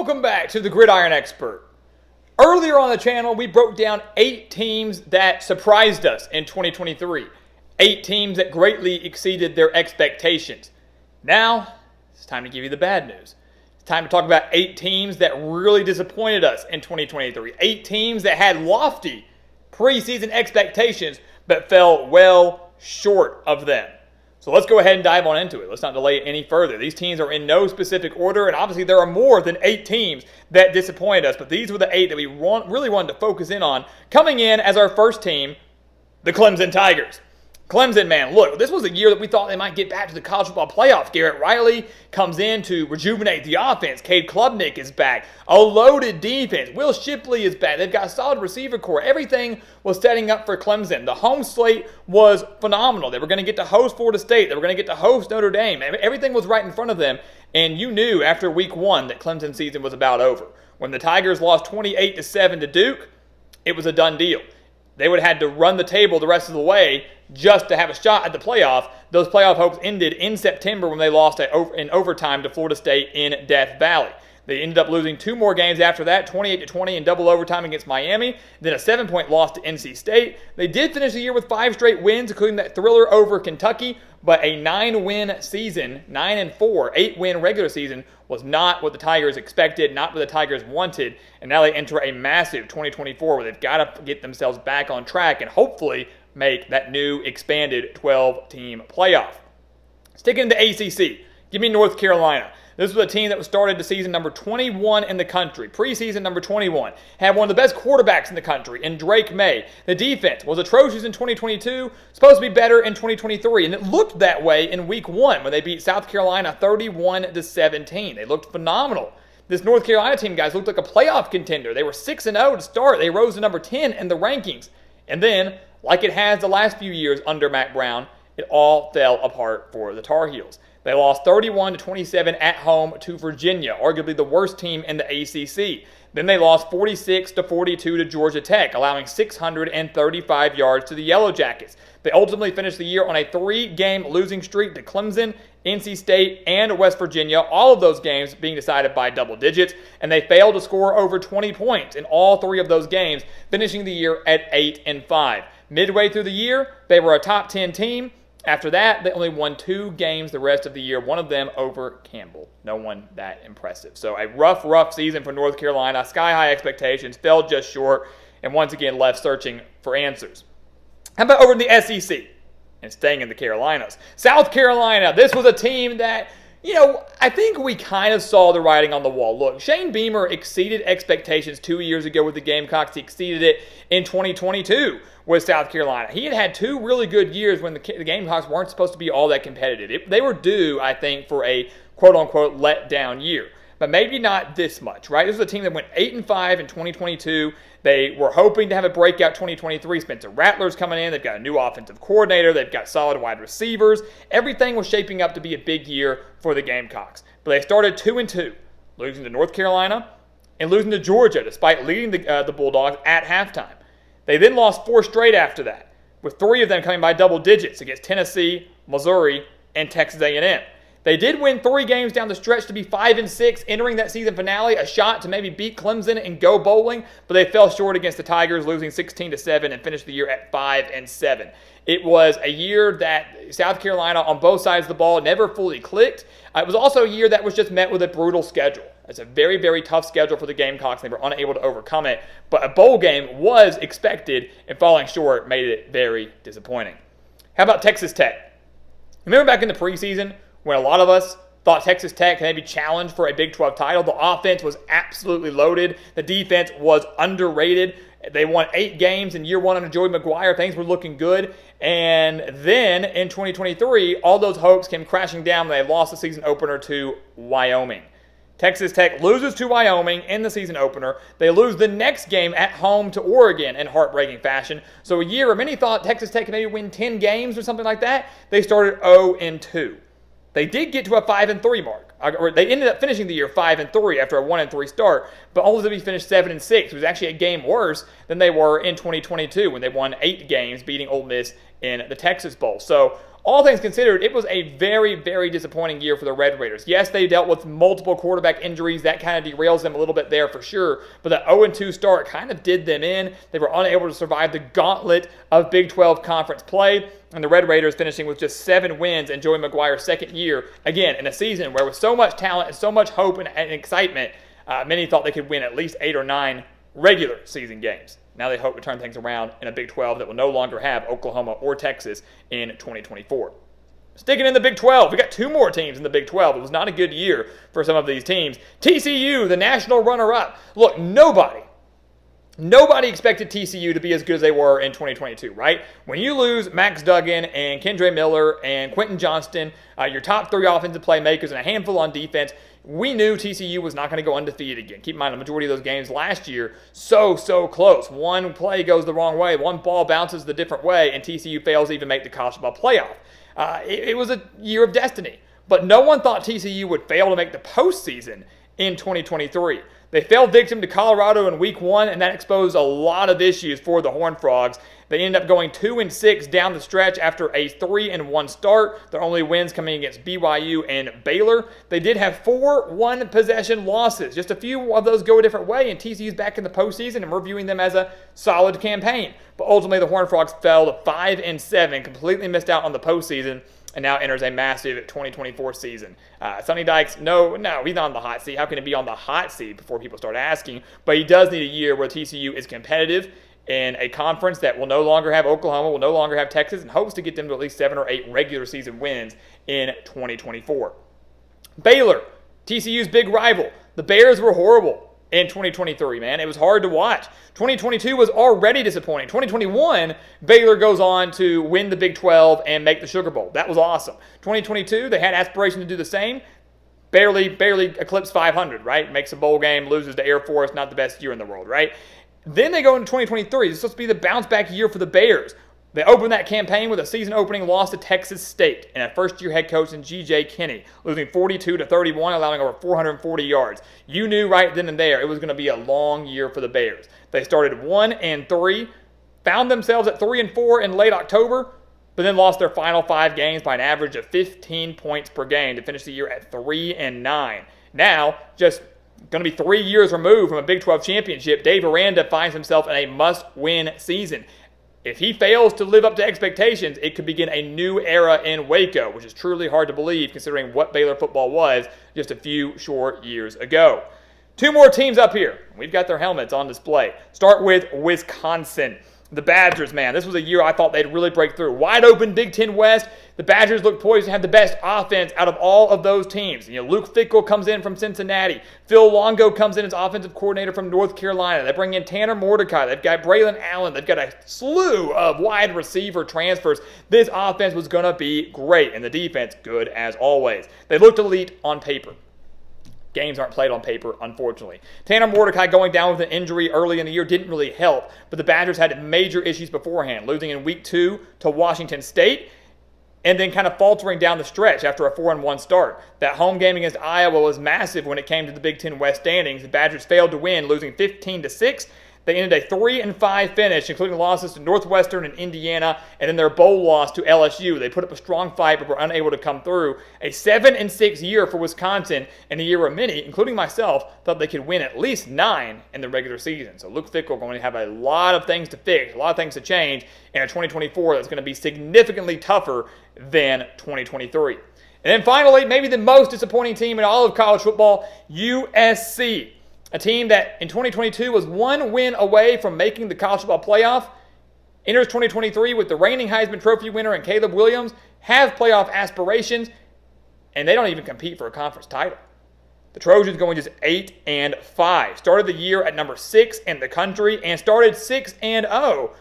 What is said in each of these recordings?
Welcome back to the Gridiron Expert. Earlier on the channel, we broke down 8 teams that surprised us in 2023. 8 teams that greatly exceeded their expectations. Now, it's time to give you the bad news. It's time to talk about 8 teams that really disappointed us in 2023. 8 teams that had lofty preseason expectations but fell well short of them. So let's go ahead and dive on into it. Let's not delay it any further. These teams are in no specific order, and obviously there are more than 8 teams that disappointed us, but these were the 8 that we really wanted to focus in on. Coming in as our first team, the Clemson Tigers. Clemson, man, look, this was a year that we thought they might get back to the college football playoffs. Garrett Riley comes in to rejuvenate the offense. Cade Klubnik is back. A loaded defense. Will Shipley is back. They've got a solid receiver core. Everything was setting up for Clemson. The home slate was phenomenal. They were going to get to host Florida State. They were going to get to host Notre Dame. Everything was right in front of them, and you knew after week 1 that Clemson season was about over. When the Tigers lost 28-7 to Duke, it was a done deal. They would have had to run the table the rest of the way just to have a shot at the playoff. Those playoff hopes ended in September when they lost in overtime to Florida State in Death Valley. They ended up losing 2 more games after that, 28-20 in double overtime against Miami, then a 7-point loss to NC State. They did finish the year with 5 straight wins, including that thriller over Kentucky, but a 9-win season, 9-4, 8-win regular season was not what the Tigers expected, not what the Tigers wanted, and now they enter a massive 2024 where they've got to get themselves back on track and hopefully make that new expanded 12-team playoff. Sticking to the ACC, give me North Carolina. This was a team that was started the season number 21 in the country, preseason number 21. Had one of the best quarterbacks in the country in Drake May. The defense was atrocious in 2022, supposed to be better in 2023, and it looked that way in week 1 when they beat South Carolina 31-17. They looked phenomenal. This North Carolina team, guys, looked like a playoff contender. They were 6-0 to start. They rose to number 10 in the rankings. And then, like it has the last few years under Mack Brown, it all fell apart for the Tar Heels. They lost 31-27 at home to Virginia, arguably the worst team in the ACC. Then they lost 46-42 to Georgia Tech, allowing 635 yards to the Yellow Jackets. They ultimately finished the year on a 3-game losing streak to Clemson, NC State, and West Virginia, all of those games being decided by double digits, and they failed to score over 20 points in all 3 of those games, finishing the year at 8-5. Midway through the year, they were a top 10 team. After that, they only won 2 games the rest of the year, one of them over Campbell. No one that impressive. So a rough season for North Carolina. Sky-high expectations, fell just short, and once again left searching for answers. How about over in the SEC? And staying in the Carolinas. South Carolina, this was a team that, I think we kind of saw the writing on the wall. Look, Shane Beamer exceeded expectations 2 years ago with the Gamecocks. He exceeded it in 2022 with South Carolina. He had 2 really good years when the Gamecocks weren't supposed to be all that competitive. They were due, I think, for a quote-unquote let-down year. But maybe not this much, right? This is a team that went 8-5 in 2022. They were hoping to have a breakout 2023. Spencer Rattler's coming in. They've got a new offensive coordinator. They've got solid wide receivers. Everything was shaping up to be a big year for the Gamecocks. But they started 2-2, losing to North Carolina and losing to Georgia, despite leading the Bulldogs at halftime. They then lost 4 straight after that, with 3 of them coming by double digits against Tennessee, Missouri, and Texas A&M. They did win 3 games down the stretch to be 5-6, entering that season finale, a shot to maybe beat Clemson and go bowling, but they fell short against the Tigers, losing 16-7 and finished the year at 5-7. It was a year that South Carolina on both sides of the ball never fully clicked. It was also a year that was just met with a brutal schedule. It's a very, very tough schedule for the Gamecocks. They were unable to overcome it, but a bowl game was expected, and falling short made it very disappointing. How about Texas Tech? Remember back in the preseason when a lot of us thought Texas Tech could maybe challenge for a Big 12 title? The offense was absolutely loaded. The defense was underrated. They won 8 games in year 1 under Joey McGuire. Things were looking good. And then in 2023, all those hopes came crashing down when they lost the season opener to Wyoming. Texas Tech loses to Wyoming in the season opener. They lose the next game at home to Oregon in heartbreaking fashion. So a year where many thought Texas Tech could maybe win 10 games or something like that, they started 0-2. They did get to a 5-3 mark. Or they ended up finishing the year 5-3 after a 1-3 start, but ultimately finished 7-6. It was actually a game worse than they were in 2022 when they won 8 games, beating Ole Miss in the Texas Bowl. So all things considered, it was a very, very disappointing year for the Red Raiders. Yes, they dealt with multiple quarterback injuries. That kind of derails them a little bit there for sure. But the 0-2 start kind of did them in. They were unable to survive the gauntlet of Big 12 conference play. And the Red Raiders finishing with just 7 wins in Joey McGuire's second year. Again, in a season where with so much talent and so much hope and excitement, many thought they could win at least 8 or 9 regular season games. Now they hope to turn things around in a Big 12 that will no longer have Oklahoma or Texas in 2024. Sticking in the Big 12, we got 2 more teams in the Big 12. It was not a good year for some of these teams. TCU, the national runner-up. Look, nobody expected TCU to be as good as they were in 2022, right? When you lose Max Duggan and Kendre Miller and Quentin Johnston, your top 3 offensive playmakers and a handful on defense, we knew TCU was not going to go undefeated again. Keep in mind, the majority of those games last year, so close. One play goes the wrong way, one ball bounces the different way, and TCU fails to even make the college football playoff. It was a year of destiny. But no one thought TCU would fail to make the postseason in 2023. They fell victim to Colorado in week 1, and that exposed a lot of issues for the Horned Frogs. They ended up going 2-6 down the stretch after a 3-1 start. Their only wins coming against BYU and Baylor. They did have 4 one-possession losses. Just a few of those go a different way, and TCU's back in the postseason, and we're viewing them as a solid campaign. But ultimately, the Horned Frogs fell to 5-7, completely missed out on the postseason, and now enters a massive 2024 season. Sonny Dykes, no, he's not on the hot seat. How can he be on the hot seat before people start asking? But he does need a year where TCU is competitive in a conference that will no longer have Oklahoma, will no longer have Texas, and hopes to get them to at least 7 or 8 regular season wins in 2024. Baylor, TCU's big rival. The Bears were horrible in 2023, man. It was hard to watch. 2022 was already disappointing. 2021, Baylor goes on to win the Big 12 and make the Sugar Bowl. That was awesome. 2022, they had aspiration to do the same. Barely eclipsed 500, right? Makes a bowl game, loses to Air Force, not the best year in the world, right? Then they go into 2023. This is supposed to be the bounce-back year for the Bears. They opened that campaign with a season-opening loss to Texas State and a first-year head coach in G.J. Kinney, losing 42-31, allowing over 440 yards. You knew right then and there it was going to be a long year for the Bears. They started 1-3, found themselves at 3-4 in late October, but then lost their final 5 games by an average of 15 points per game to finish the year at 3-9. Now, just going to be 3 years removed from a Big 12 championship, Dave Aranda finds himself in a must-win season. If he fails to live up to expectations, it could begin a new era in Waco, which is truly hard to believe considering what Baylor football was just a few short years ago. 2 more teams up here. We've got their helmets on display. Start with Wisconsin. The Badgers, man, this was a year I thought they'd really break through. Wide open Big Ten West. The Badgers look poised to have the best offense out of all of those teams. You know, Luke Fickell comes in from Cincinnati. Phil Longo comes in as offensive coordinator from North Carolina. They bring in Tanner Mordecai. They've got Braylon Allen. They've got a slew of wide receiver transfers. This offense was going to be great, and the defense good as always. They looked elite on paper. Games aren't played on paper, unfortunately. Tanner Mordecai going down with an injury early in the year didn't really help, but the Badgers had major issues beforehand, losing in week 2 to Washington State, and then kind of faltering down the stretch after a 4-1 start. That home game against Iowa was massive when it came to the Big Ten West standings. The Badgers failed to win, losing 15-6. They ended a 3-5 finish, including losses to Northwestern and Indiana, and then their bowl loss to LSU. They put up a strong fight, but were unable to come through. A 7-6 year for Wisconsin, and a year where many, including myself, thought they could win at least 9 in the regular season. So Luke Fickell going to have a lot of things to fix, a lot of things to change in a 2024 that's going to be significantly tougher than 2023. And then finally, maybe the most disappointing team in all of college football, USC. A team that in 2022 was 1 win away from making the college football playoff, enters 2023 with the reigning Heisman Trophy winner and Caleb Williams, have playoff aspirations, and they don't even compete for a conference title. The Trojans going just 8-5. Started the year at number 6 in the country and started 6-0,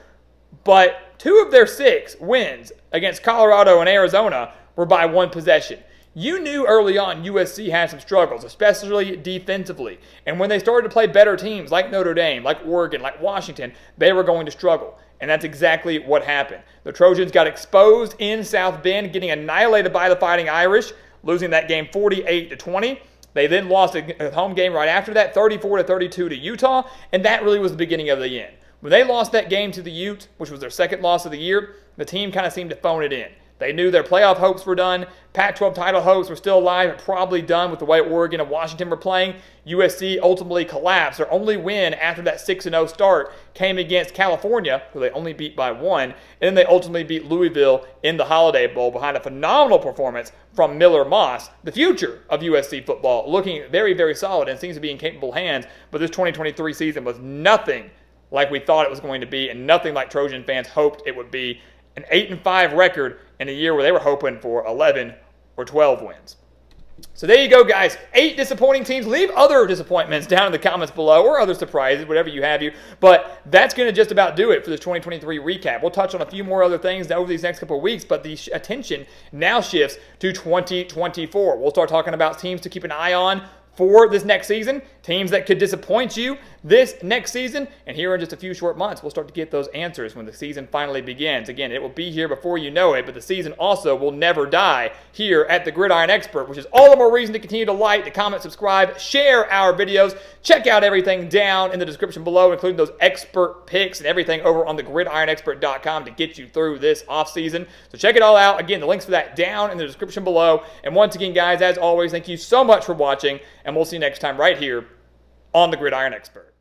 but 2 of their 6 wins against Colorado and Arizona were by 1 possession. You knew early on USC had some struggles, especially defensively. And when they started to play better teams like Notre Dame, like Oregon, like Washington, they were going to struggle. And that's exactly what happened. The Trojans got exposed in South Bend, getting annihilated by the Fighting Irish, losing that game 48-20. They then lost a home game right after that, 34-32 to Utah, and that really was the beginning of the end. When they lost that game to the Utes, which was their second loss of the year, the team kind of seemed to phone it in. They knew their playoff hopes were done. Pac-12 title hopes were still alive, but probably done with the way Oregon and Washington were playing. USC ultimately collapsed. Their only win after that 6-0 start came against California, who they only beat by 1. And then they ultimately beat Louisville in the Holiday Bowl behind a phenomenal performance from Miller Moss. The future of USC football looking very, very solid and seems to be in capable hands. But this 2023 season was nothing like we thought it was going to be and nothing like Trojan fans hoped it would be. An 8-5 record in a year where they were hoping for 11 or 12 wins. So there you go, guys. 8 disappointing teams. Leave other disappointments down in the comments below or other surprises, whatever you have you. But that's going to just about do it for this 2023 recap. We'll touch on a few more other things over these next couple of weeks, but the attention now shifts to 2024. We'll start talking about teams to keep an eye on for this next season, teams that could disappoint you this next season, and here in just a few short months, we'll start to get those answers when the season finally begins. Again, it will be here before you know it, but the season also will never die here at the Gridiron Expert, which is all the more reason to continue to like, to comment, subscribe, share our videos. Check out everything down in the description below, including those expert picks and everything over on the gridironexpert.com to get you through this offseason. So check it all out. Again, the links for that down in the description below. And once again, guys, as always, thank you so much for watching, and we'll see you next time right here on the Gridiron Expert.